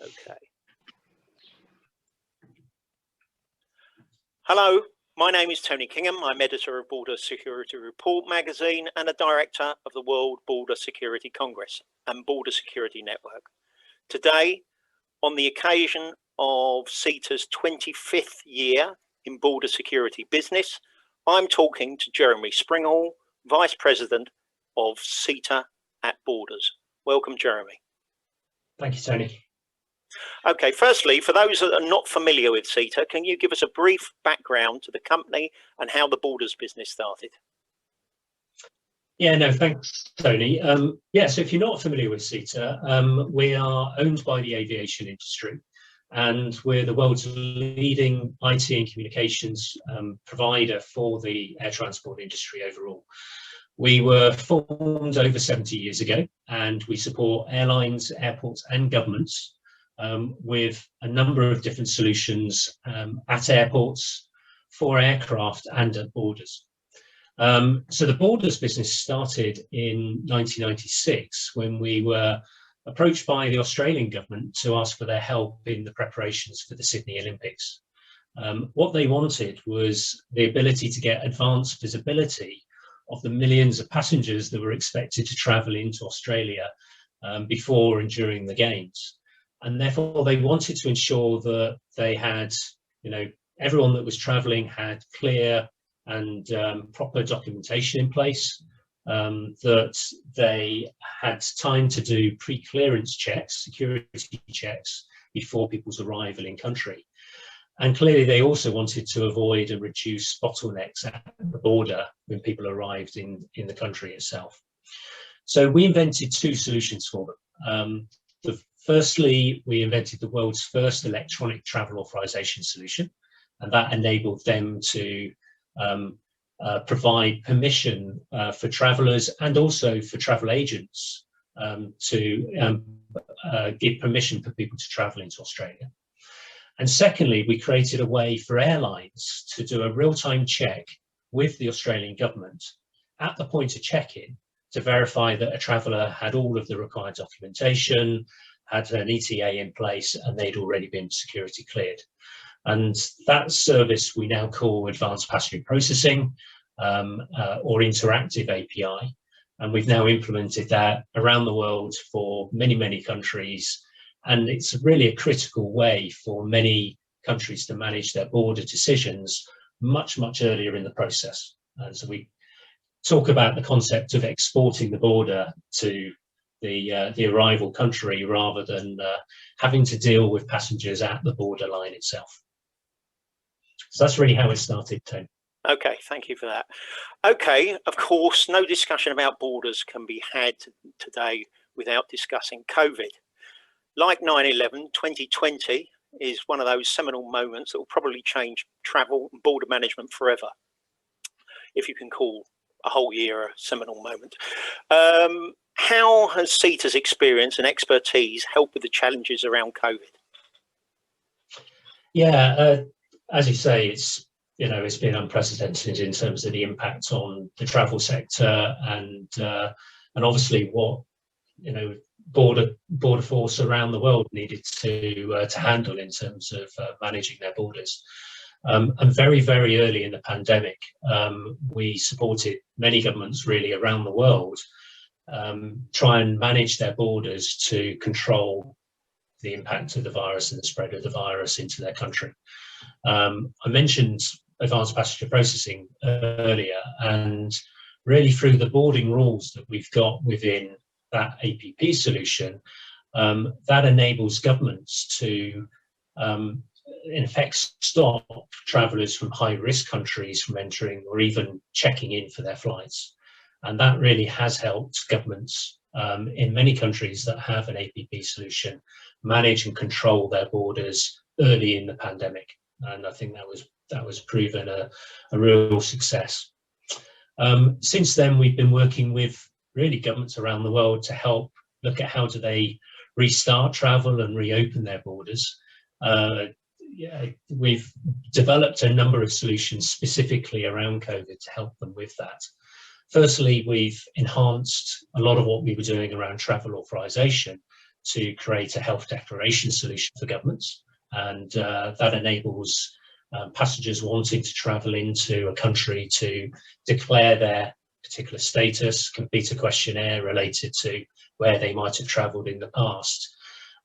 Okay. Hello, my name is Tony Kingham. I'm editor of Border Security Report magazine and a director of the World Border Security Congress and Border Security Network. Today, on the occasion of SITA's 25th year in border security business, I'm talking to Jeremy Springall, Vice President of SITA at Borders. Welcome, Jeremy. Thank you, Tony. Okay, firstly, for those that are not familiar with SITA, can you give us a brief background to the company and how the Borders business started? Yeah, no, thanks, Tony. So if you're not familiar with SITA, we are owned by the aviation industry, and we're the world's leading IT and communications provider for the air transport industry overall. We were formed over 70 years ago, and we support airlines, airports and governments with a number of different solutions at airports, for aircraft and at borders. So the Borders business started in 1996 when we were approached by the Australian government to ask for their help in the preparations for the Sydney Olympics. What they wanted was the ability to get advanced visibility of the millions of passengers that were expected to travel into Australia before and during the Games. And therefore they wanted to ensure that they had, everyone that was traveling had clear and proper documentation in place, that they had time to do pre-clearance checks, security checks, before people's arrival in country. And clearly they also wanted to avoid and reduce bottlenecks at the border when people arrived in the country itself. So we invented two solutions for them. Firstly, we invented the world's first electronic travel authorization solution, and that enabled them to provide permission for travelers and also for travel agents to give permission for people to travel into Australia. And secondly, we created a way for airlines to do a real-time check with the Australian government at the point of check-in to verify that a traveller had all of the required documentation, had an ETA in place, and they'd already been security cleared. And that service we now call Advanced Passenger Processing or Interactive API. And we've now implemented that around the world for many, many countries. And it's really a critical way for many countries to manage their border decisions much, much earlier in the process. And so we talk about the concept of exporting the border to the arrival country rather than having to deal with passengers at the borderline itself. So that's really how it started, Tony. Okay, thank you for that. Okay, of course, no discussion about borders can be had today without discussing COVID. Like 9/11, 2020 is one of those seminal moments that will probably change travel and border management forever, if you can call a whole year a seminal moment. How has SITA's experience and expertise helped with the challenges around COVID? Yeah, as you say, it's been unprecedented in terms of the impact on the travel sector and obviously what border force around the world needed to handle in terms of managing their borders. And very, very early in the pandemic, we supported many governments really around the world try and manage their borders to control the impact of the virus and the spread of the virus into their country. I mentioned advanced passenger processing earlier, and really through the boarding rules that we've got within that APP solution, that enables governments to in effect stop travellers from high-risk countries from entering or even checking in for their flights. And that really has helped governments in many countries that have an APP solution manage and control their borders early in the pandemic. And I think that was proven a real success. Since then, we've been working with really governments around the world to help look at how do they restart travel and reopen their borders. We've developed a number of solutions specifically around COVID to help them with that. Firstly, we've enhanced a lot of what we were doing around travel authorization to create a health declaration solution for governments, and that enables passengers wanting to travel into a country to declare their particular status, complete a questionnaire related to where they might have travelled in the past,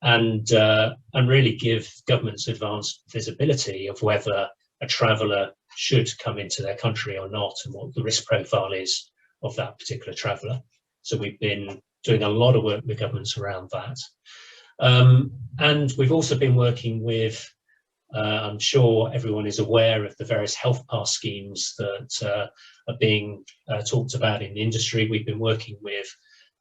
and really give governments advanced visibility of whether a traveller should come into their country or not, and what the risk profile is of that particular traveller. So we've been doing a lot of work with governments around that. And we've also been working with, I'm sure everyone is aware of the various health pass schemes that are being talked about in the industry. We've been working with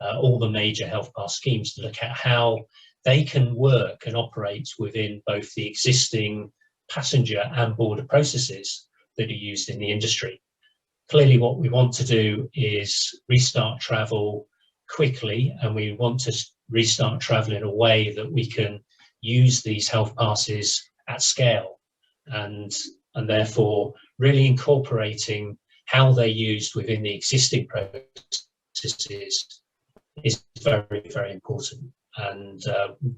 all the major health pass schemes to look at how they can work and operate within both the existing passenger and border processes that are used in the industry. Clearly, what we want to do is restart travel quickly, and we want to restart travel in a way that we can use these health passes at scale, and therefore really incorporating how they're used within the existing processes is very, very important. And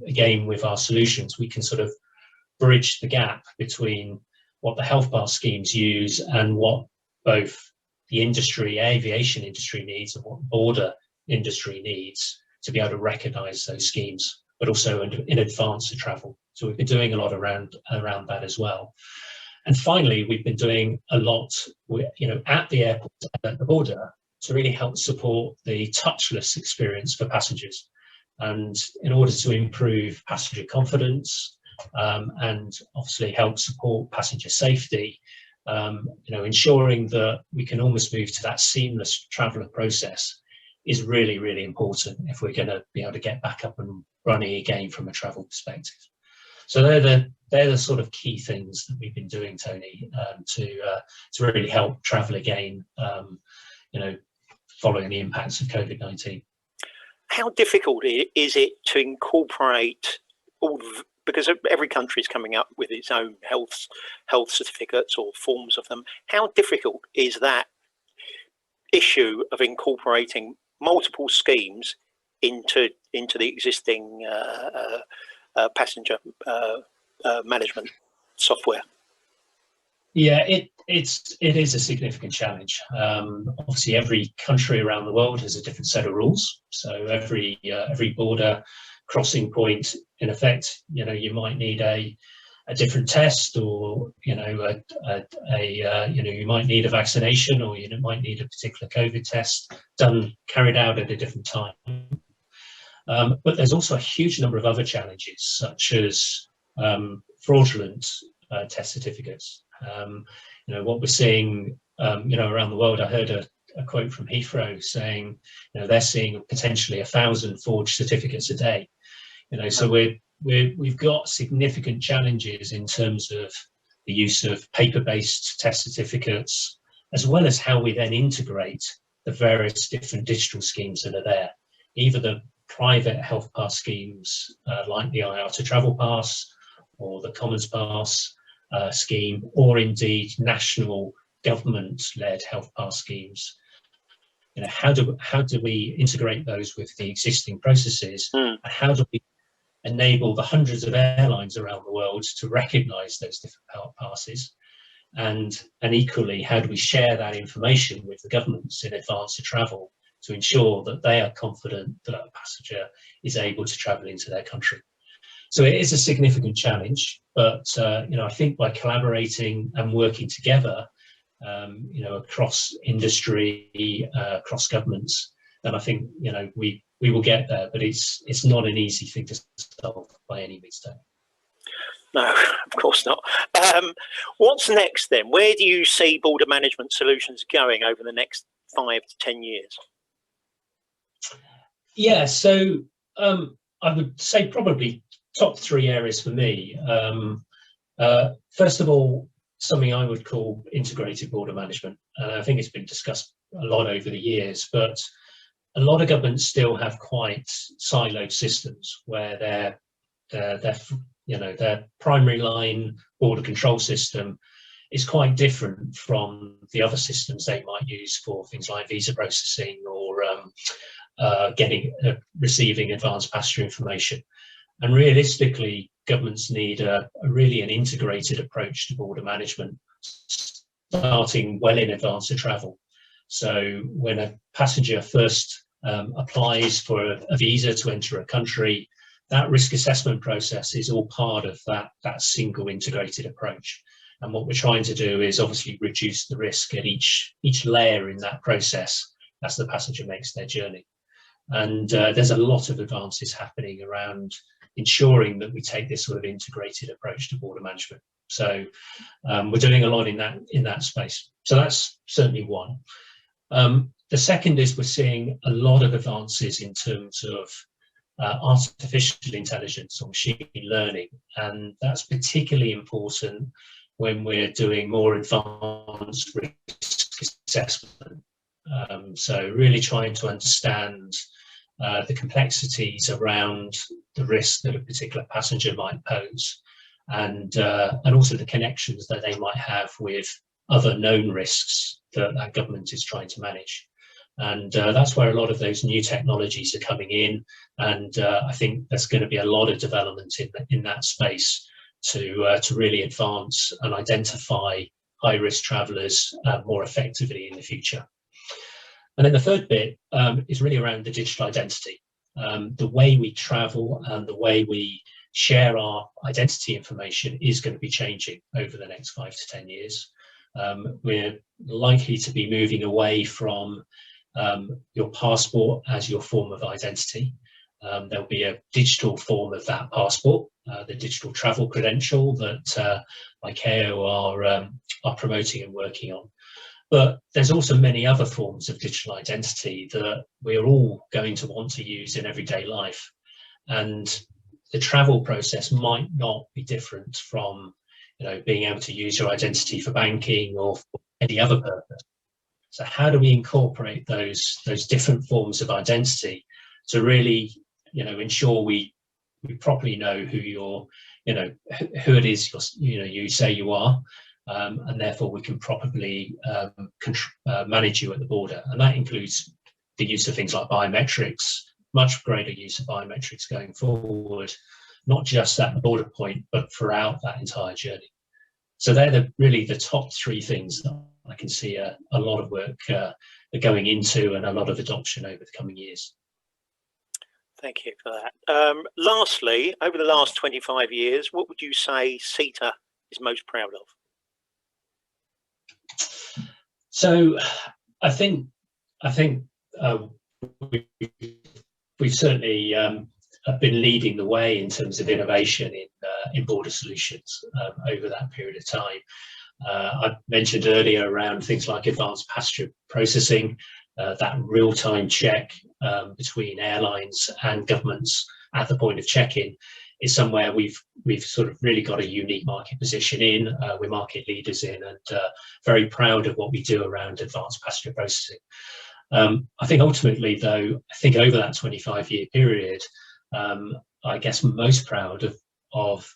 again, with our solutions, we can sort of bridge the gap between what the health pass schemes use and what both the industry, aviation industry needs, and what border industry needs to be able to recognise those schemes, but also in advance of travel. So we've been doing a lot around that as well. And finally, we've been doing a lot, at the airport and at the border to really help support the touchless experience for passengers. And in order to improve passenger confidence and obviously help support passenger safety, ensuring that we can almost move to that seamless traveller process is really, really important if we're going to be able to get back up and running again from a travel perspective. So they're the sort of key things that we've been doing, Tony, to really help travel again, following the impacts of COVID-19. How difficult is it to incorporate because every country is coming up with its own health certificates or forms of them? How difficult is that issue of incorporating multiple schemes into the existing passenger management software? Yeah, it is a significant challenge. Obviously, every country around the world has a different set of rules. So every border crossing point, in effect, you might need a different test, or you might need a vaccination, or you might need a particular COVID test carried out at a different time. But there's also a huge number of other challenges, such as fraudulent test certificates. What we're seeing, around the world. I heard a quote from Heathrow saying, they're seeing potentially 1,000 forged certificates a day. So we've got significant challenges in terms of the use of paper-based test certificates, as well as how we then integrate the various different digital schemes that are there, either the private health pass schemes like the IATA Travel Pass or the Commons Pass scheme, or indeed national government-led health pass schemes. How do we integrate those with the existing processes? And how do we enable the hundreds of airlines around the world to recognise those different health passes? And equally, how do we share that information with the governments in advance of travel to ensure that they are confident that a passenger is able to travel into their country? So it is a significant challenge, but I think by collaborating and working together, across industry, across governments, then I think we will get there. But it's not an easy thing to solve by any means, Tony. No, of course not. What's next then? Where do you see border management solutions going over the next 5 to 10 years? Yeah, so I would say probably top 3 areas for me. First of all, something I would call integrated border management. And I think it's been discussed a lot over the years, but a lot of governments still have quite siloed systems where their primary line border control system is quite different from the other systems they might use for things like visa processing or receiving advanced passenger information. And realistically, governments need really an integrated approach to border management, starting well in advance of travel. So when a passenger first applies for a visa to enter a country, that risk assessment process is all part of that single integrated approach. And what we're trying to do is obviously reduce the risk at each layer in that process as the passenger makes their journey. And there's a lot of advances happening around ensuring that we take this sort of integrated approach to border management. So we're doing a lot in that space. So that's certainly one. The second is we're seeing a lot of advances in terms of artificial intelligence or machine learning, and that's particularly important when we're doing more advanced risk assessment. So really trying to understand the complexities around the risk that a particular passenger might pose, and also the connections that they might have with other known risks that government is trying to manage. And that's where a lot of those new technologies are coming in, and I think there's going to be a lot of development in that space to really advance and identify high-risk travellers more effectively in the future. And then the third bit is really around the digital identity. The way we travel and the way we share our identity information is going to be changing over the next 5 to 10 years. We're likely to be moving away from your passport as your form of identity. There'll be a digital form of that passport, the digital travel credential that ICAO are promoting and working on. But there's also many other forms of digital identity that we're all going to want to use in everyday life. And the travel process might not be different from, being able to use your identity for banking or for any other purpose. So how do we incorporate those different forms of identity to really, ensure we properly know who who it is you say you are, and therefore we can properly manage you at the border. And that includes the use of things like biometrics, much greater use of biometrics going forward, not just at the border point, but throughout that entire journey. So they're really the top three things that I can see a lot of work going into and a lot of adoption over the coming years. Thank you for that. Lastly, over the last 25 years, what would you say SITA is most proud of? So I think we've certainly been leading the way in terms of innovation in border solutions over that period of time. I mentioned earlier around things like advanced passenger processing, that real-time check between airlines and governments at the point of check-in is somewhere we've sort of really got a unique market position in. We're market leaders in, and very proud of what we do around advanced passenger processing. I think ultimately, though, over that 25-year period, I guess most proud of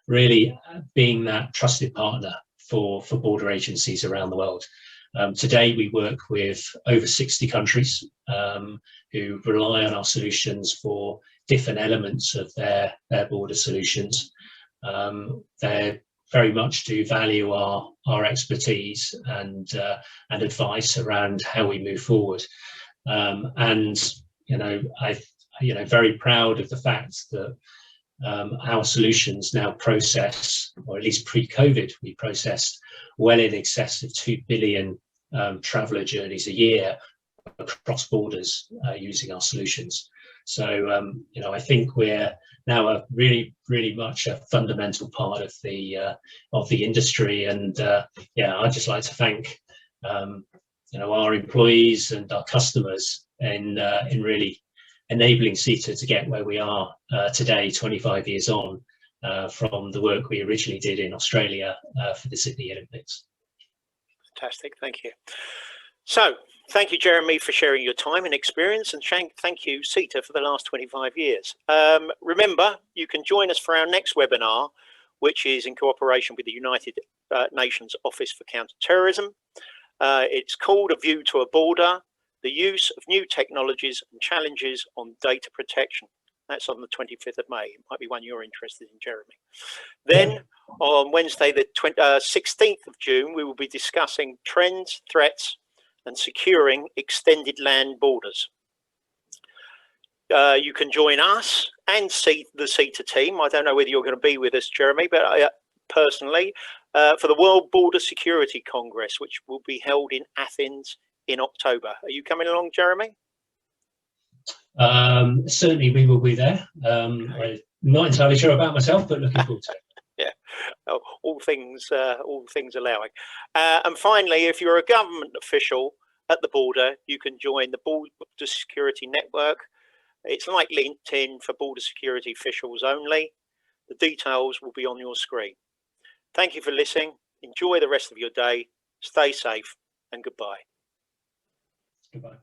really being that trusted partner for border agencies around the world. Today, we work with over 60 countries who rely on our solutions for different elements of their border solutions. They very much do value our expertise and advice around how we move forward. I'm very proud of the fact that our solutions now process, or at least pre-COVID, we processed well in excess of 2 billion traveller journeys a year across borders using our solutions. So, I think we're now a really, really much a fundamental part of the industry. And I'd just like to thank our employees and our customers in really enabling SITA to get where we are today, 25 years on, from the work we originally did in Australia for the Sydney Olympics. Fantastic, thank you. So, thank you, Jeremy, for sharing your time and experience, and thank you, SITA, for the last 25 years. Remember, you can join us for our next webinar, which is in cooperation with the United Nations Office for Counter-Terrorism. It's called A View to a Border, the use of new technologies and challenges on data protection. That's on the 25th of May. It might be one you're interested in, Jeremy. Then on Wednesday, the 16th of June, we will be discussing trends, threats, and securing extended land borders. You can join us and see the SITA team. I don't know whether you're going to be with us, Jeremy, but personally, for the World Border Security Congress, which will be held in Athens in October. Are you coming along, Jeremy? Certainly we will be there. I'm not entirely sure about myself, but looking forward to it. Yeah, all things allowing. And finally, if you're a government official at the border, you can join the Border Security Network. It's like LinkedIn for border security officials only. The details will be on your screen. Thank you for listening. Enjoy the rest of your day. Stay safe and goodbye. Goodbye.